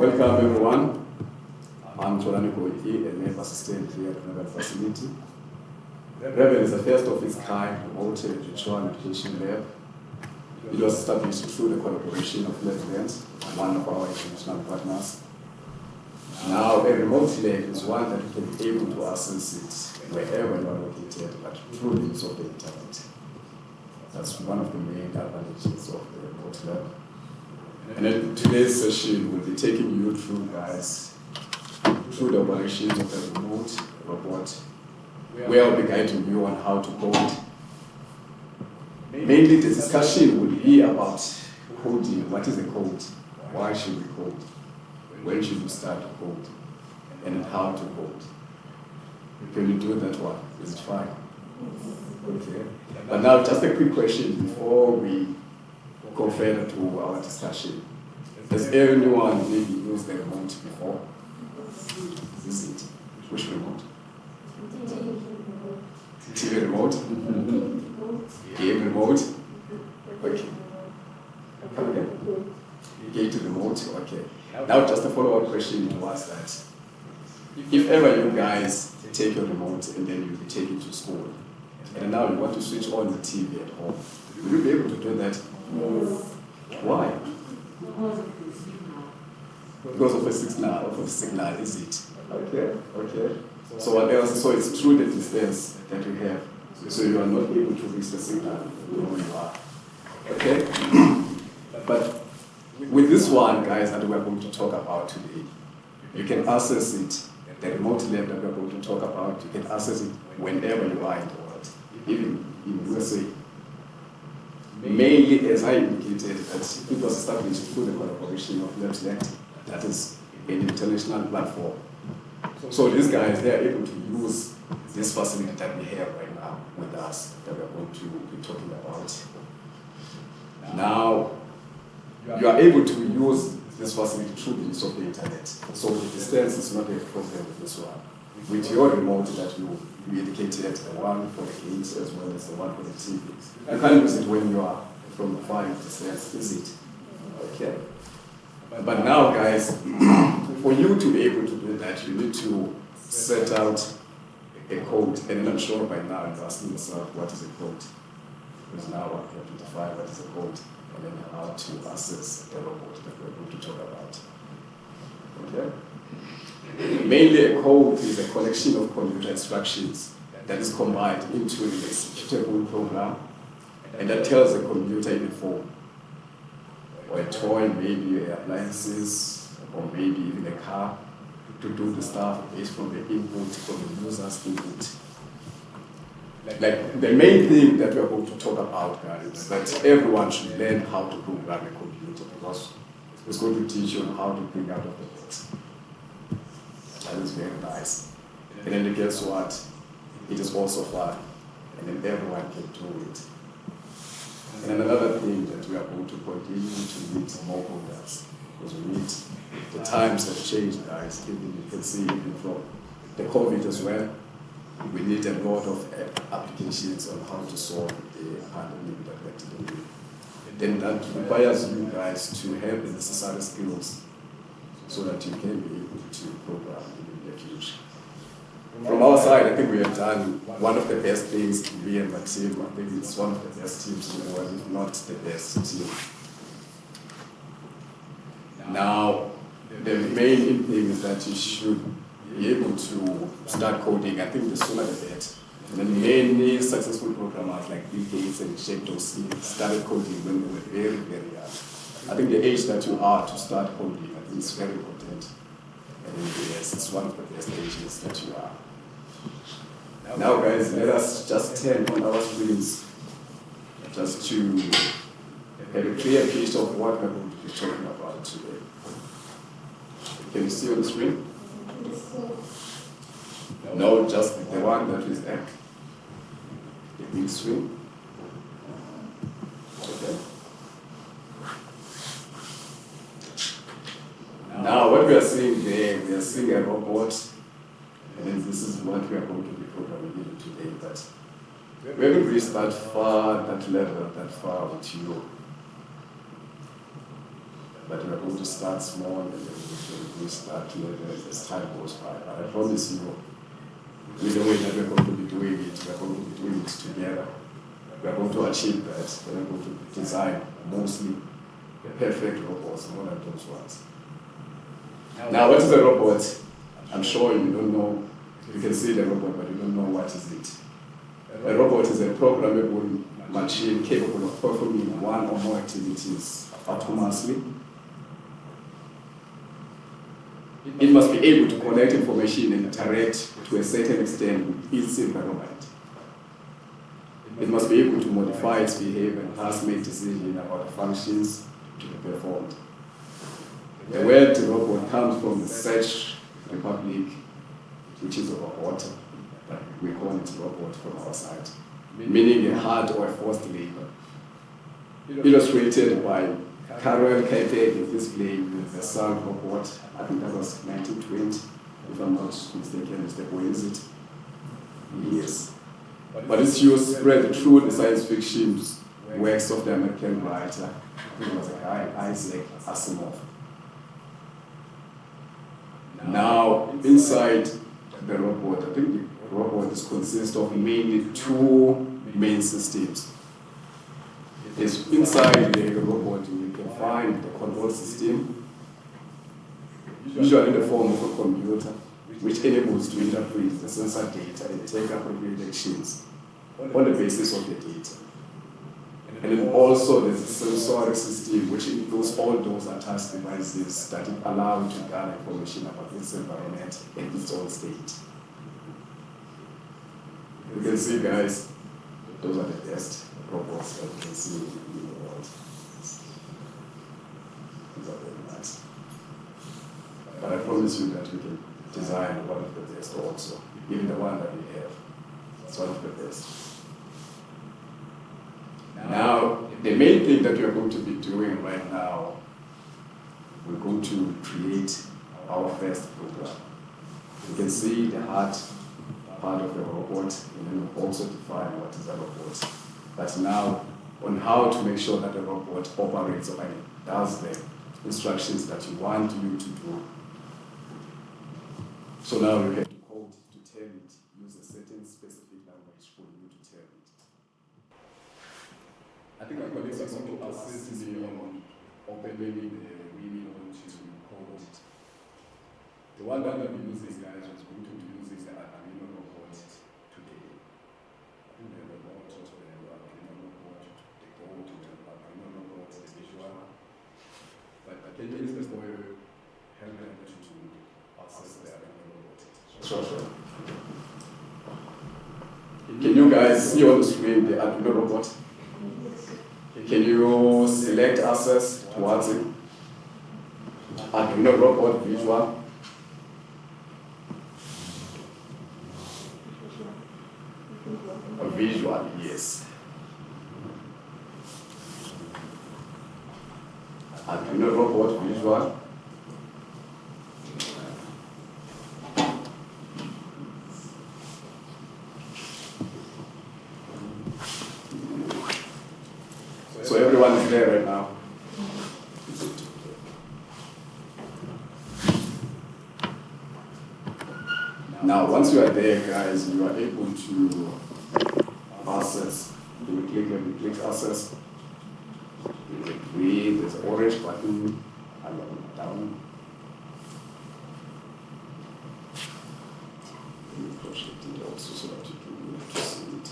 Welcome everyone. I'm Cholaniko, a lab assistant here at the Naval Facility. Revel is the first of its kind remote virtual education lab. It was established through the collaboration of Netherlands, one of our international partners. Now, a remote lab is one that you can be able to access it wherever you are located, but through the use of the internet. That's one of the main advantages of the remote lab. And then today's session will be taking you through, guys, through the operations of the remote robot, where I'll be guiding you on how to code. Mainly the discussion will be about coding. What is a code? Why should we code? When should we start to code? And how to code. Can you do that one? Is it fine? Okay. But now just a quick question before we go further to our discussion. Has anyone maybe used the remote before? Is it? Which remote? TV remote? Game remote? Okay. Okay. Game remote? Okay. Now just a follow-up question was that if ever you guys take your remote and then you take it to school, and now you want to switch on the TV at home, will you be able to do that? Why? Because of a signal, is it? Okay, okay. So what else? So it's through the distance that you have. So you are not able to reach the signal where you are. Okay? But with this one, guys, that we're going to talk about today, you can access it, the remote lab that we're going to talk about, you can access it whenever you are in the world, even in USA. Mainly, as I indicated, that it was established through the collaboration of Netherlands, that is an international platform. So these guys, they are able to use this facility that we have right now with us, that we're going to be talking about. Now, you are able to use this facility through the use of the internet. So the distance is not a problem with this one. With your remote that you indicated, the one for the games as well as the one for the TV. You can't use it when you are from the far distance, is it? Okay. But now, guys, for you to be able to do that, you need to set out a code. And I'm sure by now you're asking yourself, what is a code? Because now I have to define what is a code and then how to access the robot that we're going to talk about. Okay? Mainly a code is a collection of computer instructions that is combined into an executable program, and that tells the computer in a form, or a toy, maybe appliances, or maybe even a car, to do the stuff based from the input, from the user's input. Like the main thing that we are going to talk about, guys, is that everyone should learn how to program a computer, because it's going to teach you how to think out of the box. That is very nice. And then guess what? It is also fun. And then everyone can do it. And then another thing that we are going to continue to meet more products. Because we need, the times have changed, guys. Even you can see even from the COVID as well. We need a lot of applications on how to solve the pandemic that we're dealing with. Then that requires you guys to have the necessary skills so that you can be able to program in the future. From our side, I think we have done one of the best things, me and my team. I think it's one of the best teams in the world, if not the best team. Now, the main thing is that you should be able to start coding. I think the sooner the better. And then many successful programmers like Bill Gates and Jack Dorsey started coding when they were very, very young. I think the age that you are to start coding, I think is very important. And yes, it's one of the best ages that you are. Now guys, let us just turn on our screens just to have a clear picture of what we're going to be talking about today. Can you see on the screen? No, just the one that is there. The big screen. Okay. Now what we are seeing there, we are seeing a robot, and then this is what we are going to be programming today. But we haven't reached that far, that level, that far with you. But we are going to start small and then we start as time goes by. But I promise you, with the way that we're going to be doing it, we're going to be doing it together. We're going to achieve that. We're going to design mostly perfect robots, more than those ones. Now, what is a robot? I'm sure you don't know. You can see the robot, but you don't know what is it. A robot is a programmable machine capable of performing one or more activities autonomously. It must be able to collect information and interact to a certain extent with its environment. It must be able to modify its behavior and thus make decisions about the functions to be performed. The word robot comes from the Czech Republic, which is a robot, but we call it robot from our side, meaning a hard or a forced labor. Illustrated by Karel Keitel in this play with the sound robot. I think that was 1920, if I'm not mistaken. Mr. Boy, is it? Yes. But it's used spread through the science fiction works of the American writer. I think it was a guy, Isaac Asimov. Now, inside the robot, I think the robot consists of mainly two main systems. It's inside the robot, you can find the control system, usually in the form of a computer, which enables to interpret the sensor data and take appropriate actions on the basis of the data. And then also there's a sensory system, which includes all those attached devices that allow you to gather information about its environment and its own state. You can see, guys, those are the best robots that you can see in the world. These are very nice. But I promise you that we can design one of the best also. Even the one that we have, it's one of the best. Now, the main thing that we are going to be doing right now, we're going to create our first program. You can see the heart part of the robot, and then we'll also define what is a robot. But now, on how to make sure that the robot operates or does the instructions that you want you to do. So now you have to code to tell it, use a certain specific language for you to tell it. I think my colleagues are going to assist me on opening the really want to code it. The one that we use is guys was going to use is the Arduino robot today. I think the robot was the Arduino robot, the code to the Arduino robot, the visual. But can you use the boy help them to access the Arduino robot? Sure. Can you guys see on the screen the Arduino robot? Can you select access towards it? Arduino robot visual. A visual, yes. Arduino robot visual. So everyone is there right now. Now, once you are there, guys, you are able to access. You click access. There's a green, there's an orange button, and down. Let me push it also so that you can be able to see it.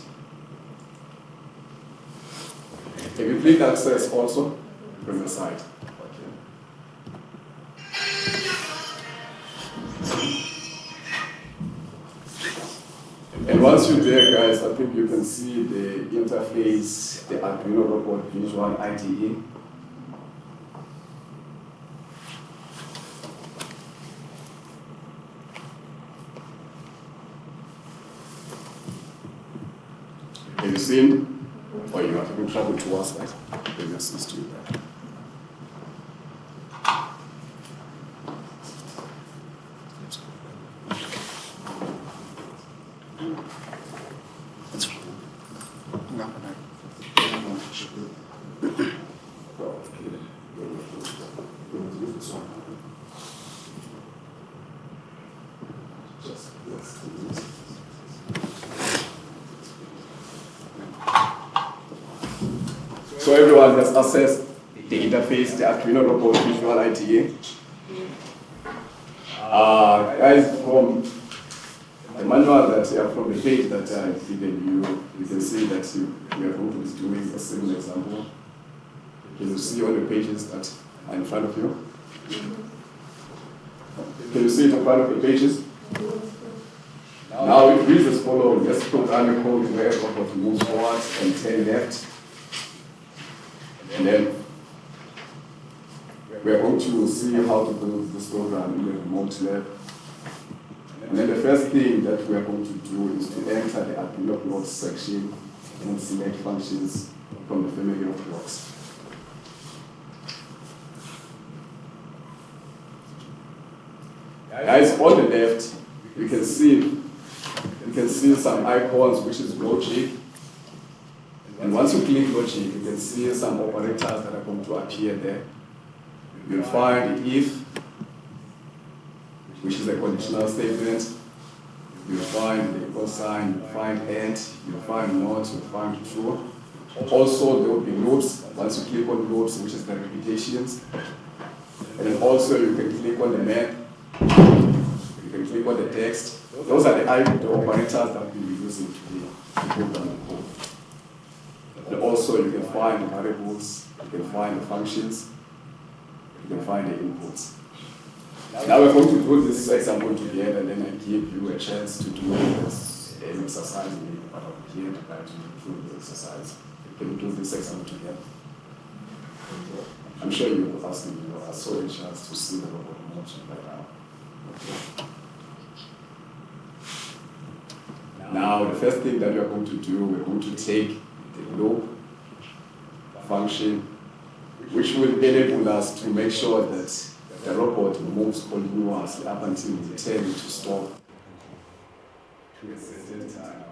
Can you click access also from the side? And once you're there, guys, I think you can see the interface, the Arduino robot visual IDE. Have you seen? Or you are having trouble towards that? Let me assist you there. So everyone has accessed the interface, the Arduino robot visual IDE. Guys, from the manual that from the page that I've given you, you can see that we are going to be doing a similar example. Can you see all the pages that are in front of you? Can you see it in front of the pages? Now it reads as follows. Let's program a code where the robot moves forward and 10 left. And then we're going to see how to build this program in the remote lab. And then the first thing that we are going to do is to enter the Arduino blocks section and select functions from the family of blocks. Guys, on the left, you can see some icons, which is logic. And once you click logic, you can see some operators that are going to appear there. You'll find if, which is a conditional statement. You'll find the equal sign, you'll find and, you'll find not, you'll find true. Also, there will be loops. Once you click on loops, which is the repetitions. And then also you can click on the map. You can click on the text. Those are the operators that we'll be using to program the code. And also you can find the variables, you can find the functions, you can find the inputs. Now we're going to do this example together, and then I give you a chance to do this exercise in the part of here to try to improve the exercise. Can we do this example together? I'm sure you will ask me, I saw a chance to see the robot motion right now. Now, the first thing that we are going to do, we're going to take the loop function, which will enable us to make sure that the robot moves continuously up until we tell it to stop to a certain time.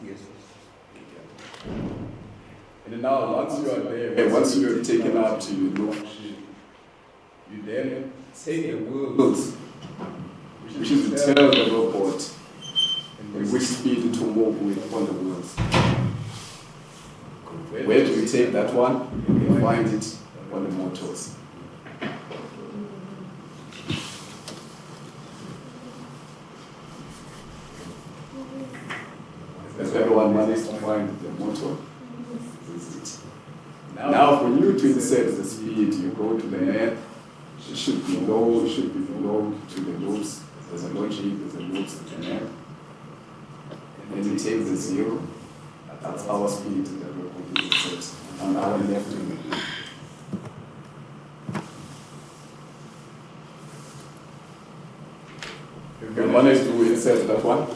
Yes. And now, once you are there, once you have taken up to your loop, you then take the wheels, which is to tell the robot in which speed to move with on the wheels. Where do we take that one? You can find it on the motors. Has everyone managed to find the motor? Now for you to insert the speed, you go to the map. It should be low, to the loops. There's a logic, there's a loops in the map. And then you take the 0. That's our speed that we're going to insert on our left wing. If you manage to insert that one,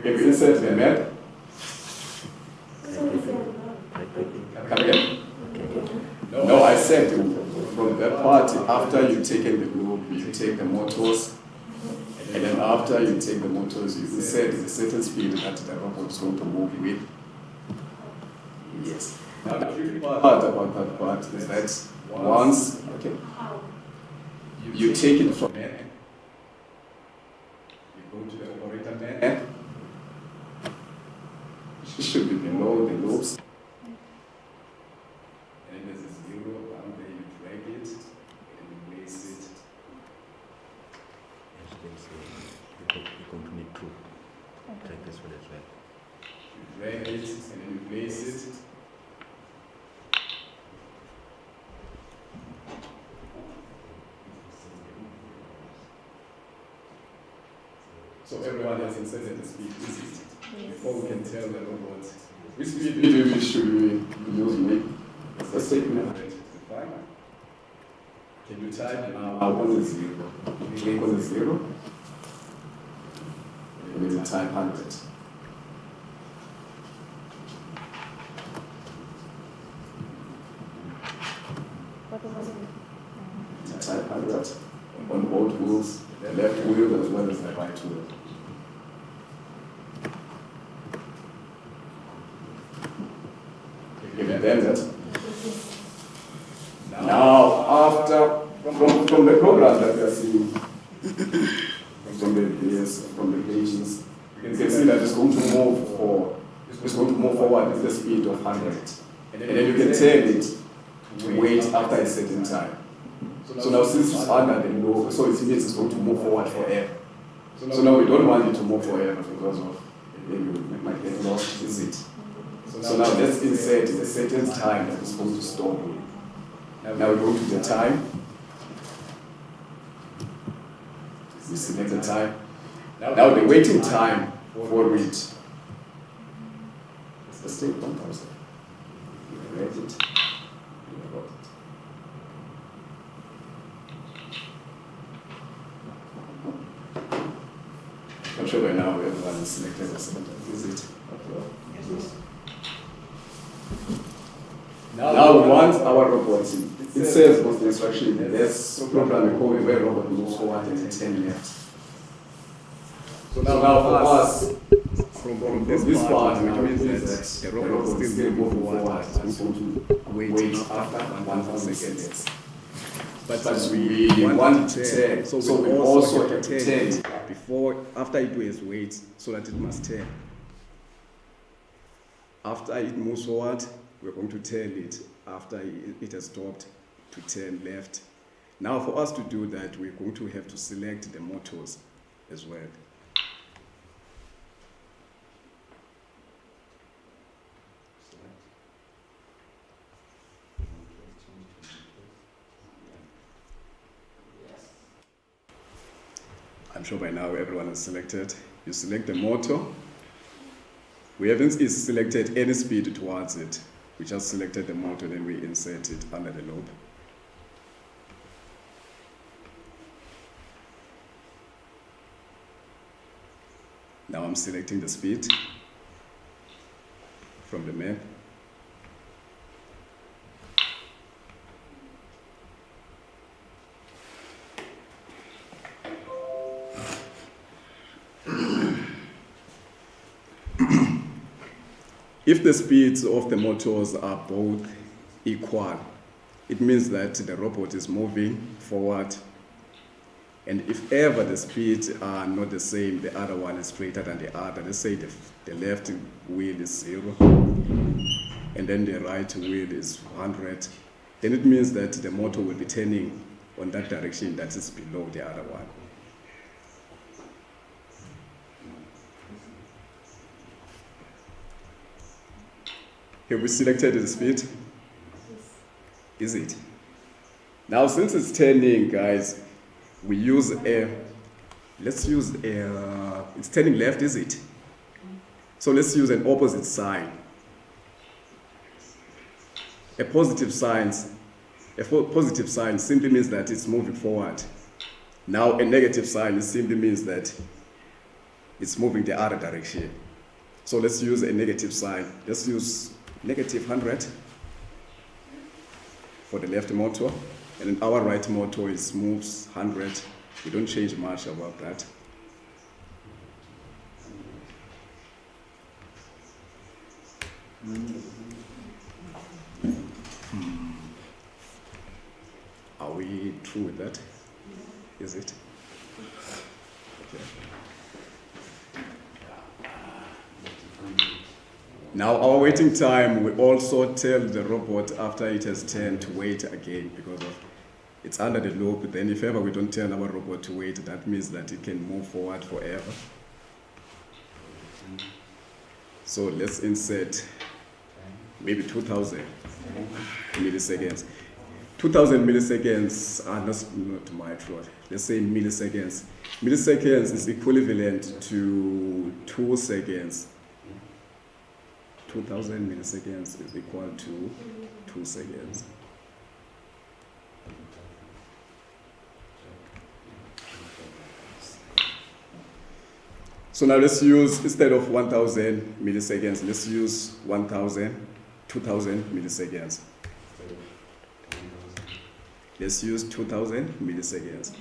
if you insert the map, come again? No, I said from that part, after you've taken the loop, you take the motors, and then after you take the motors, you insert a certain speed that the robot is going to move with. Yes. Now the tricky part about that part is that once, you take it from there, you go to the operator map. It should be below the loops. And then there's a 0, and then you drag it and you place it. You're going to need to drag this one as well. You drag it and then you place it. So everyone has inserted the speed, before we can tell the robot which speed should we use. The statement. Can you type now on the 0? Click on the 0. And then you type 100. Type 100. on both wheels, the left wheel as well as the right wheel. Give it that. Now, after, from the program that we are seeing, from the pages, you can see that it's going to move forward with the speed of 100. And then you can tell it to wait after a certain time. So now since it's under the law, so it means it's going to move forward forever. So now we don't want it to move forever because of maybe we might get lost, is it? So now let's insert a certain time that is going to stop. Now we go to the time. We select the time. Now the waiting time for it. Let's take 1,000. Write it. I'm sure by now everyone is selected as is it? Yes. Now we want our robot. It says with the instruction, let's program a code where robot moves forward and 10 left. So now for us, from this part, which means that the robot is still moving forward, it's going to wait after 1,000 seconds. But we want to turn, so we also have to turn before, after it was wait, so that it must turn. After it moves forward, we're going to turn it after it has stopped to turn left. Now for us to do that, we're going to have to select the motors as well. I'm sure by now everyone has selected. You select the motor. We haven't selected any speed towards it. We just selected the motor, then we insert it under the loop. Now I'm selecting the speed from the map. If the speeds of the motors are both equal, it means that the robot is moving forward. And if ever the speeds are not the same, the other one is straighter than the other. Let's say the left wheel is 0, and then the right wheel is 100. Then it means that the motor will be turning on that direction that is below the other one. Have we selected the speed? Is it? Now since it's turning, guys, we use it's turning left, is it? So let's use an opposite sign. A positive sign simply means that it's moving forward. Now a negative sign simply means that it's moving the other direction. So let's use a negative sign. Let's use -100 for the left motor, and then our right motor moves 100. We don't change much about that. Are we through with that? Is it? Okay. Now our waiting time, we also tell the robot after it has turned to wait again because it's under the loop. Then if ever we don't tell our robot to wait, that means that it can move forward forever. So let's insert maybe 2,000 milliseconds. 2,000 milliseconds are not my truth. Let's say milliseconds. Milliseconds is equivalent to 2 seconds. 2,000 milliseconds is equal to 2 seconds. So now let's use, instead of 1,000 milliseconds, let's use 2,000 milliseconds. Let's use 2,000 milliseconds.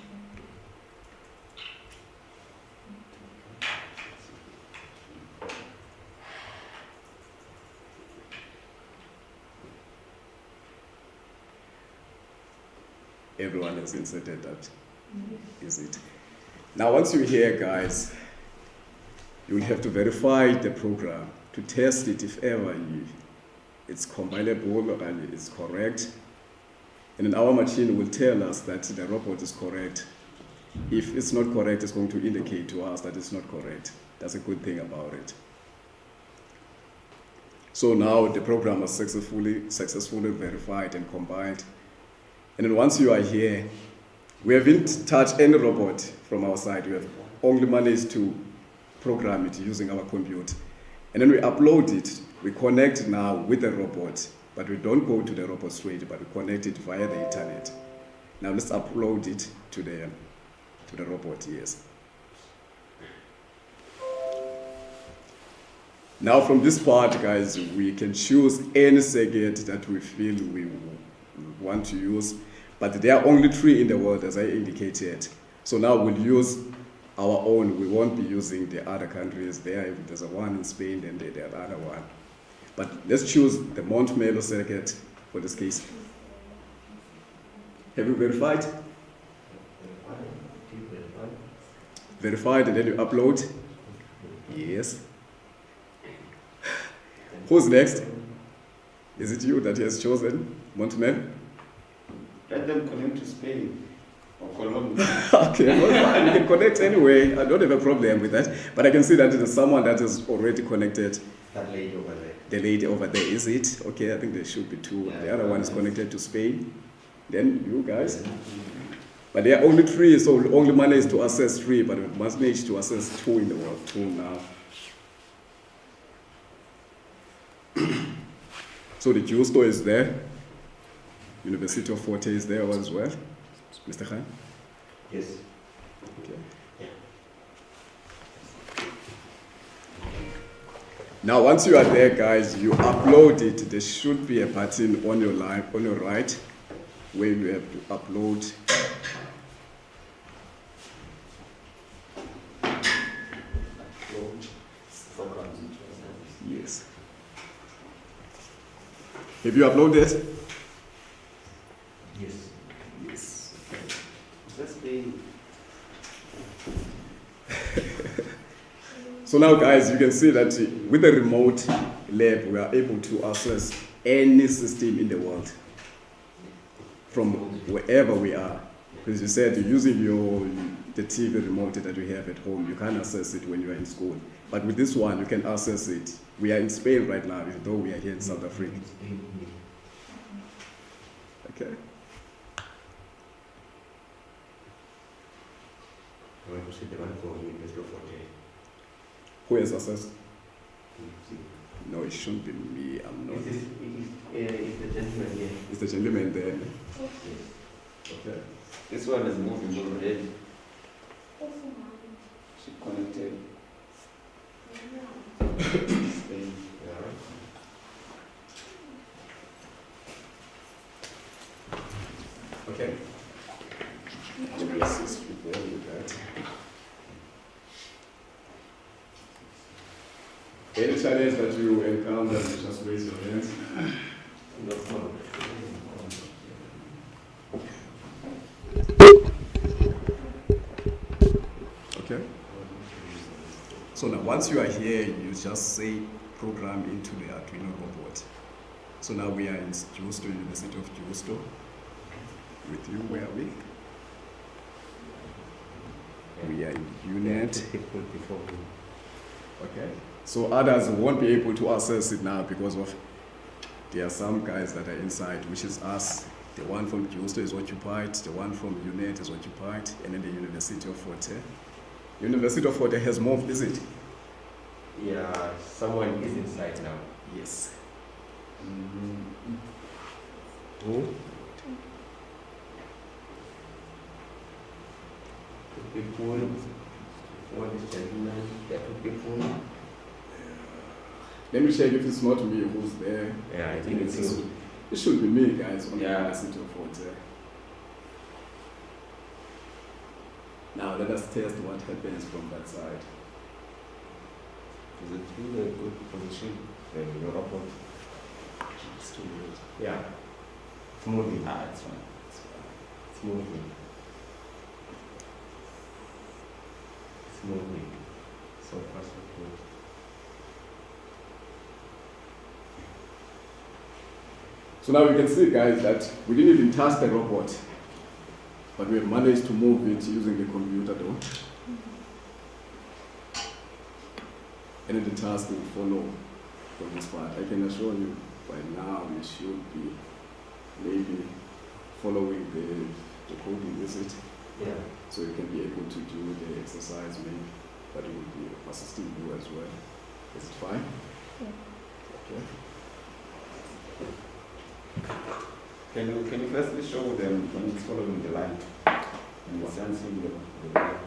everyone has inserted that. Is it? Now, once you're here, guys, you will have to verify the program to test it if ever it's compilable and it's correct. And then our machine will tell us that the robot is correct. If it's not correct, it's going to indicate to us that it's not correct. That's a good thing about it. So now the program was successfully verified and compiled. And then once you are here, we haven't touched any robot from our side. We have only managed to program it using our computer. And then we upload it. We connect now with the robot, but we don't go to the robot straight, but we connect it via the internet. Now let's upload it to the robot, yes. Now from this part, guys, we can choose any circuit that we feel we want to use, but there are only 3 in the world, as I indicated. So now we'll use our own. We won't be using the other countries. There's a one in Spain, then there's the other one. But let's choose the Mont-Melo circuit for this case. Have you verified? Verified, and then you upload? Yes. Who's next? Is it you that has chosen Mont-Melo? Let them connect to Spain or Colombia. Okay, well, fine. You can connect anyway. I don't have a problem with that. But I can see that there's someone that is already connected. That lady over there. The lady over there, is it? Okay, I think there should be 2. Yeah, the other one is connected to Spain. Then you guys. But there are only 3, so we only managed to access 3, but we must manage to access 2 in the world. 2 now. So the Justo is there. University of Forte is there as well. Mr. Khan? Yes. Okay. Now, once you are there, guys, you upload it. There should be a button on your right, where you have to upload. Yes. Have you uploaded? Yes. Yes. Let's be. So now, guys, you can see that with the remote lab, we are able to access any system in the world from wherever we are. Because you said using the TV remote that you have at home, you can't access it when you are in school. But with this one, you can access it. We are in Spain right now, even though we are here in South Africa. Okay. I want to see the one for University of Forte. Who has access? No, it shouldn't be me. I'm not. It's the gentleman here. It's the gentleman there. Yes. Okay. This one is moving already. She connected. Spain. Okay. Let me assist you there with that. Any challenge that you encounter, just raise your hands. No problem. Okay. So now, once you are here, you just say program into the Arduino robot. So now we are in Justo, University of Justo. With you, where are we? We are in UNET. Okay. So others won't be able to access it now because of there are some guys that are inside, which is us. The one from Justo is occupied, the one from UNET is occupied, and then the University of Forte. University of Forte has moved, is it? Yeah, someone is inside now. Yes. Who? People, what is gentleman? There are 2 people. Let me check if it's not me who's there. Yeah, I think it's you. It should be me, guys, on the Yeah. University of Forte. Now let us test what happens from that side. Is it in a good position? Your robot? It's too late. Yeah. It's moving. It's fine. It's fine. It's It's moving. It's moving. So far, so good. So now we can see, guys, that we didn't even touch the robot, but we have managed to move it using the computer though. And then the task will follow from this part. I can assure you by now you should be maybe following the coding, is it? Yeah. So you can be able to do the exercise maybe, but it will be assisting you as well. Is it fine? Yeah. Okay. Can you firstly show them when it's following the line and it's sensing the line?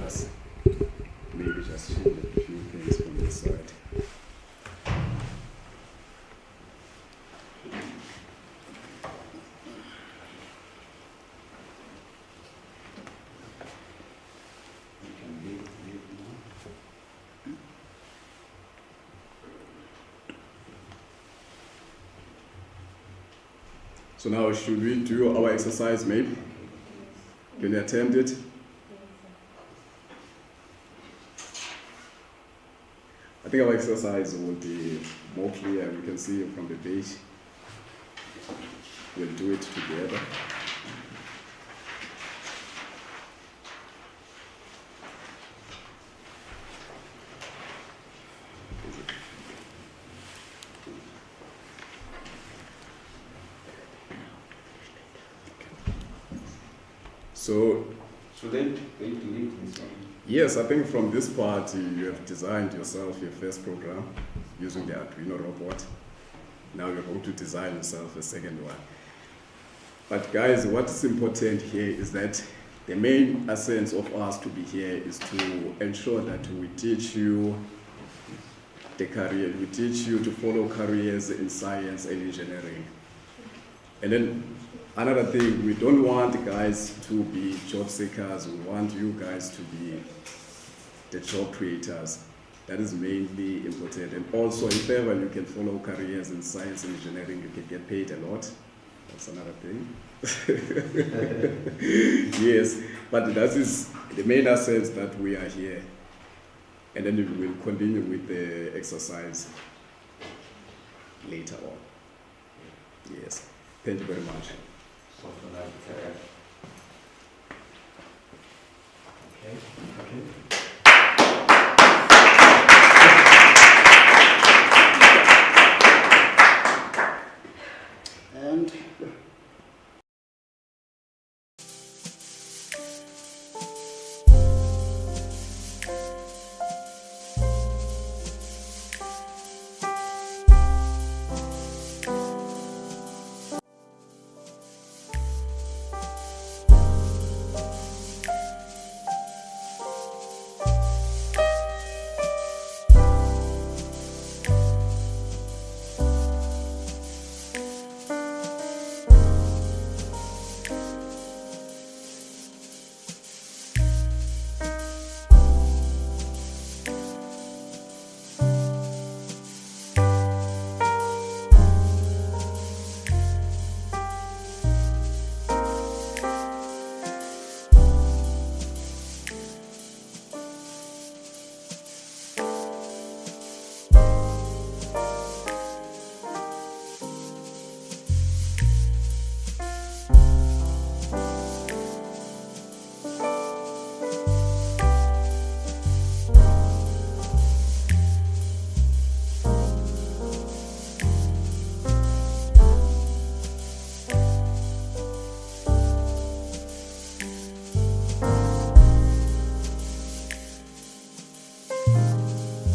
Let's maybe just change a few things from this side. You can leave now. So now should we do our exercise maybe? Can you attempt it? I think our exercise will be more clear. We can see it from the page. We'll do it together. So Should they delete this one? yes, I think from this part you have designed yourself your first program using the Arduino robot. Now you're going to design yourself a second one. But guys, what is important here is that the main essence of us to be here is to ensure that we teach you the career, we teach you to follow careers in science and engineering. And then another thing, we don't want guys to be job seekers, we want you guys to be the job creators. That is mainly important. And also, if ever you can follow careers in science and engineering, you can get paid a lot. That's another thing. Yes, but that is the main essence that we are here. And then we will continue with the exercise later on. Yes, thank you very much. So for that, okay. Okay.